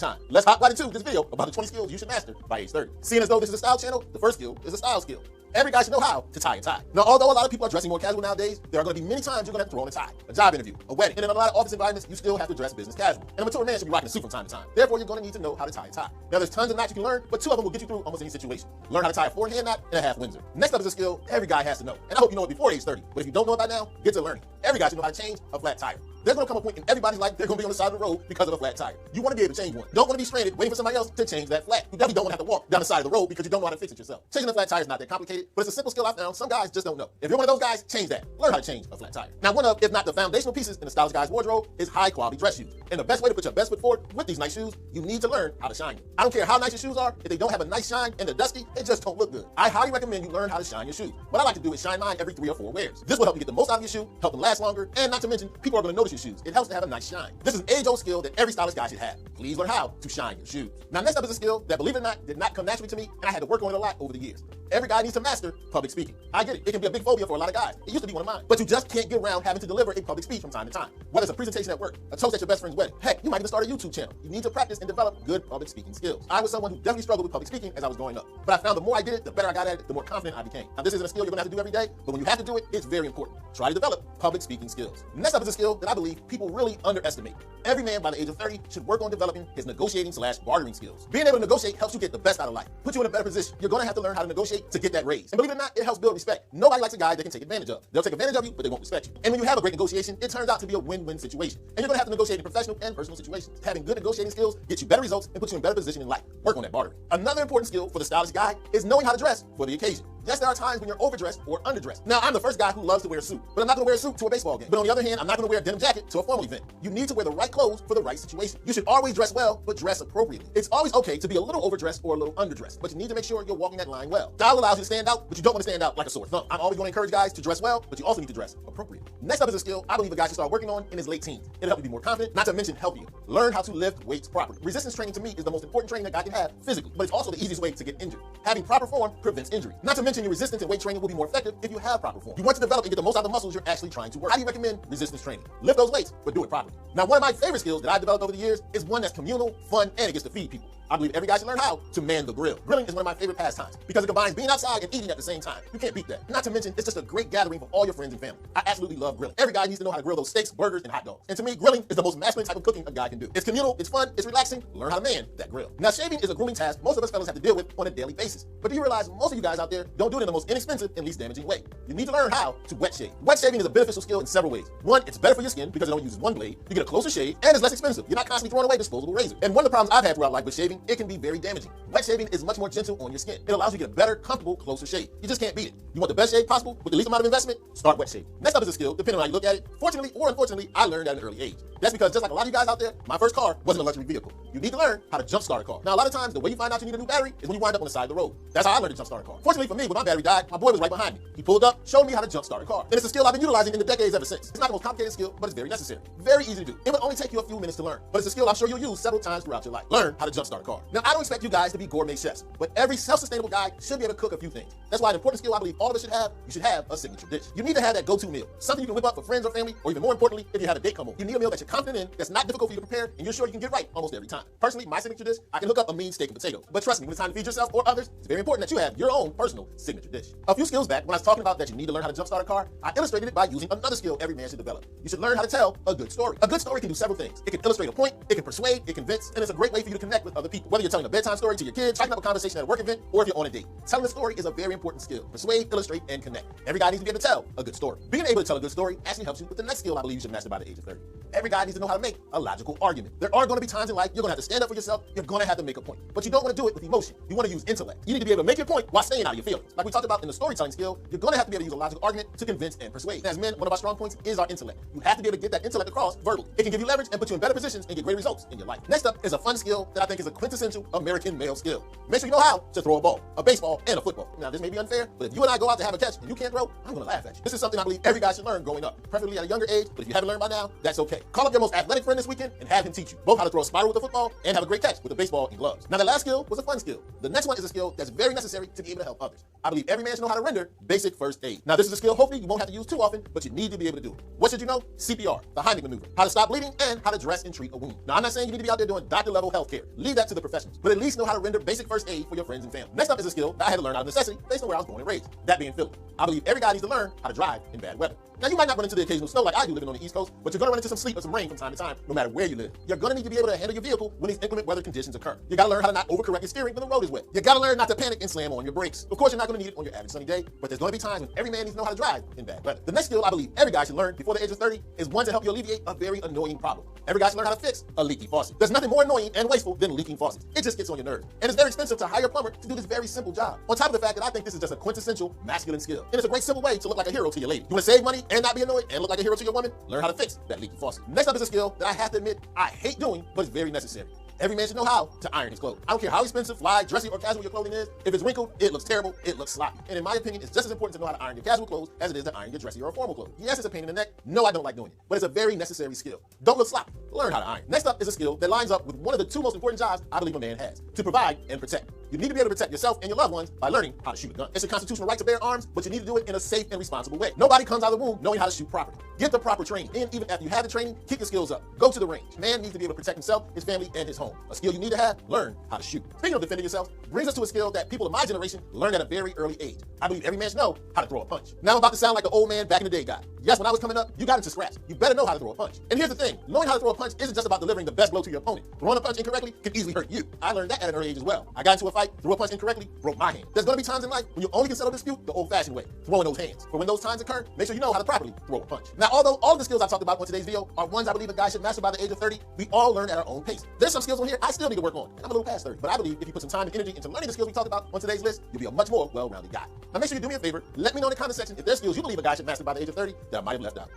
time. Let's hop right into this video about the 20 skills you should master by age 30. Seeing as though this is a style channel, the first skill is a style skill. Every guy should know how to tie a tie. Now, although a lot of people are dressing more casual nowadays, there are going to be many times you're going to have to throw on a tie. A job interview, a wedding, and in a lot of office environments, you still have to dress business casual. And a mature man should be rocking a suit from time to time. Therefore, you're going to need to know how to tie a tie. Now, there's tons of knots you can learn, but 2 of them will get you through almost any situation. Learn how to tie a 4-hand knot and a half Windsor. Next up is a skill every guy has to know. And I hope you know it before age 30. But if you don't know it by now, get to learning. Every guy should know how to change a flat tire. There's going to come a point in everybody's life they're going to be on the side of the road because of a flat tire. You want to be able to change one. Don't want to be stranded waiting for somebody else to change that flat. You definitely don't want to have to walk down the side of the road because you don't know how to fix it yourself. Changing a flat tire is not that complicated, but it's a simple skill I found some guys just don't know. If you're one of those guys, change that. Learn how to change a flat tire. Now, one of, if not the foundational pieces in the stylish guy's wardrobe is high quality dress shoes. And the best way to put your best foot forward with these nice shoes, you need to learn how to shine them. I don't care how nice your shoes are, if they don't have a nice shine and they're dusty, they just don't look good. I highly recommend you learn how to shine your shoes. What I like to do is shine mine every 3 or 4 wears. This will help you get the most out of your shoe, help them last longer, and not to mention, people are going to notice your shoes. It helps to have a nice shine. This is an age-old skill that every stylish guy should have. Please learn how to shine your shoes. Now, next up is a skill that, believe it or not, did not come naturally to me, and I had to work on it a lot over the years. Every guy needs to master public speaking. I get it. It can be a big phobia for a lot of guys. It used to be one of mine. But you just can't get around having to deliver a public speech from time to time. Whether it's a presentation at work, a toast at your best friend's wedding, heck, you might even start a YouTube channel. You need to practice and develop good public speaking skills. I was someone who definitely struggled with public speaking as I was growing up. But I found the more I did it, the better I got at it, the more confident I became. Now, this isn't a skill you're gonna have to do every day, but when you have to do it, it's very important. Try to develop public speaking skills. Next up is a skill that I believe people really underestimate. Every man by the age of 30 should work on developing his negotiating/bartering skills. Being able to negotiate helps you get the best out of life, puts you in a better position. You're gonna have to learn how to negotiate to get that raise. And believe it or not, it helps build respect. Nobody likes a guy that can take advantage of. They'll take advantage of you, but they won't respect you. And when you have a great negotiation, it turns out to be a win-win situation. And you're gonna have to negotiate in professional and personal situations. Having good negotiating skills gets you better results and puts you in a better position in life. Work on that bartering. Another important skill for the stylish guy is knowing how to dress for the occasion. Yes, there are times when you're overdressed or underdressed. Now, I'm the first guy who loves to wear a suit, but I'm not gonna wear a suit to a baseball game. But on the other hand, I'm not gonna wear a denim jacket to a formal event. You need to wear the right clothes for the right situation. You should always dress well, but dress appropriately. It's always okay to be a little overdressed or a little underdressed, but you need to make sure you're walking that line well. Style allows you to stand out, but you don't want to stand out like a sore thumb. I'm always gonna encourage guys to dress well, but you also need to dress appropriately. Next up is a skill I believe a guy should start working on in his late teens. It'll help you be more confident, not to mention help you learn how to lift weights properly. Resistance training to me is the most important training that guy can have physically, but it's also the easiest way to get injured. Having proper form prevents injury. Not to mention your resistance and weight training will be more effective if you have proper form. You want to develop and get the most out of the muscles you're actually trying to work. How do you recommend resistance training? Lift those weights, but do it properly. Now, one of my favorite skills that I've developed over the years is one that's communal, fun, and it gets to feed people. I believe every guy should learn how to man the grill. Grilling is one of my favorite pastimes because it combines being outside and eating at the same time. You can't beat that. Not to mention, it's just a great gathering for all your friends and family. I absolutely love grilling. Every guy needs to know how to grill those steaks, burgers, and hot dogs. And to me, grilling is the most masculine type of cooking a guy can do. It's communal, it's fun, it's relaxing. Learn how to man that grill. Now, shaving is a grueling task most of us fellas have to deal with on a daily basis. But do you realize most of you guys out there don't do it in the most inexpensive and least damaging way? You need to learn how to wet shave. Wet shaving is a beneficial skill in several ways. One, it's better for your skin because it only uses one blade. You get a closer shave, and it's less expensive. You're not constantly throwing away disposable razors. And one of the problems I've had throughout life with shaving, it can be very damaging. Wet shaving is much more gentle on your skin. It allows you to get a better, comfortable, closer shave. You just can't beat it. You want the best shave possible with the least amount of investment? Start wet shaving. Next up is a skill, depending on how you look at it. Fortunately or unfortunately, I learned at an early age. That's because just like a lot of you guys out there, my first car wasn't a luxury vehicle. You need to learn how to jumpstart a car. Now, a lot of times, the way you find out you need a new battery is when you wind up on the side of the road. That's how I learned to jumpstart a car. Fortunately for me, when my battery died, my boy was right behind me. He pulled up, showed me how to jumpstart a car. And it's a skill I've been utilizing in the decades ever since. It's not the most complicated skill, but it's very necessary. Very easy to do. It would only take you a few minutes to learn, but it's a skill I'm sure you'll use several times throughout your life. Learn how to jumpstart a car. Now, I don't expect you guys to be gourmet chefs, but every self-sustainable guy should be able to cook a few things. That's why an important skill I believe all of us should have, you should have a signature dish. You need to have that go-to meal, something you can whip up for friends or family, or even more importantly, if you have a date come over. You need a meal that you're confident in, that's not difficult for you to prepare, and you're sure you can get right almost every time. Personally, my signature dish, I can hook up a mean steak and potatoes. But trust me, when it's time to feed yourself or others, it's very important that you have your own personal signature dish. A few skills back, when I was talking about that you need to learn how to jumpstart a car, I illustrated it by using another skill every man should develop. You should learn how to tell a good story. A good story can do several things. It can illustrate a point, it can persuade, it convince, and it's a great way for you to connect with other people. Whether you're telling a bedtime story to your kids, striking up a conversation at a work event, or if you're on a date. Telling a story is a very important skill. Persuade, illustrate, and connect. Every guy needs to be able to tell a good story. Being able to tell a good story actually helps you with the next skill I believe you should master by the age of 30. Every guy needs to know how to make a logical argument. There are going to be times in life you're going to have to stand up for yourself. You're going to have to make a point. But you don't want to do it with emotion. You want to use intellect. You need to be able to make your point while staying out of your feelings. Like we talked about in the storytelling skill, you're going to have to be able to use a logical argument to convince and persuade. As men, one of our strong points is our intellect. You have to be able to get that intellect across verbally. It can give you leverage and put you in better positions and get great results in your life. Next up is a fun skill that I think is a quintessential American male skill. Make sure you know how to throw a ball, a baseball, and a football. Now, this may be unfair, but if you and I go out to have a catch and you can't throw, I'm going to laugh at you. This is something I believe every guy should learn growing up, preferably at a younger age, but if you haven't learned by now, that's okay. day. Call up your most athletic friend this weekend and have him teach you both how to throw a spiral with the football and have a great catch with a baseball and gloves. Now, the last skill was a fun skill. The next one is a skill that's very necessary to be able to help others. I believe every man should know how to render basic first aid. Now, this is a skill hopefully you won't have to use too often, but you need to be able to do it. What should you know? CPR, the Heimlich maneuver, how to stop bleeding, and how to dress and treat a wound. Now, I'm not saying you need to be out there doing doctor-level healthcare. Leave that to the professionals, but at least know how to render basic first aid for your friends and family. Next up is a skill that I had to learn out of necessity based on where I was born and raised, that being Philly. I believe every guy needs to learn how to drive in bad weather. Now, you might not run into the occasional snow like I do living on the East Coast, but you're going to run into some sleet or some rain from time to time, no matter where you live. You're going to need to be able to handle your vehicle when these inclement weather conditions occur. You got to learn how to not overcorrect your steering when the road is wet. You got to learn not to panic and slam on your brakes. Of course, you're not going to need it on your average sunny day, but there's going to be times when every man needs to know how to drive in bad weather. The next skill I believe every guy should learn before the age of 30 is one to help you alleviate a very annoying problem. Every guy should learn how to fix a leaky faucet. There's nothing more annoying and wasteful than leaking faucets. It just gets on your nerves. And it's very expensive to hire a plumber to do this very simple job. On top of the fact that I think this is just a quintessential masculine skill. And it's a great simple way to look like a hero to your lady. You want to save money and not be annoyed and look like a hero to your woman? Learn how to fix that leaky faucet. Next up is a skill that I have to admit I hate doing, but it's very necessary. Every man should know how to iron his clothes. I don't care how expensive, fly, dressy, or casual your clothing is. If it's wrinkled, it looks terrible, it looks sloppy. And in my opinion, it's just as important to know how to iron your casual clothes as it is to iron your dressy or formal clothes. Yes, it's a pain in the neck. No, I don't like doing it. But it's a very necessary skill. Don't look sloppy. Learn how to iron. Next up is a skill that lines up with one of the two most important jobs I believe a man has: to provide and protect. You need to be able to protect yourself and your loved ones by learning how to shoot a gun. It's a constitutional right to bear arms, but you need to do it in a safe and responsible way. Nobody comes out of the womb knowing how to shoot properly. Get the proper training. And even after you have the training, keep your skills up. Go to the range. Man needs to be able to protect himself, his family, and his home. A skill you need to have: learn how to shoot. Speaking of defending yourself, brings us to a skill that people of my generation learned at a very early age. I believe every man should know how to throw a punch. Now I'm about to sound like the old man back in the day guy. Yes, when I was coming up, you got into scraps. You better know how to throw a punch. And here's the thing: knowing how to throw a punch isn't just about delivering the best blow to your opponent. Throwing a punch incorrectly can easily hurt you. I learned that at an early age as well. I got into a fight, threw a punch incorrectly, broke my hand. There's going to be times in life when you only can settle a dispute the old-fashioned way, throwing those hands. But when those times occur, make sure you know how to properly throw a punch. Now, although all of the skills I talked about on today's video are ones I believe a guy should master by the age of 30, we all learn at our own pace. There's some skills on here I still need to work on, and I'm a little past 30. But I believe if you put some time and energy into learning the skills we talked about on today's list, you'll be a much more well-rounded guy. Now, make sure you do me a favor. Let me know in the comment section if there's skills you believe a guy should master by the age of 30 that I might have left out.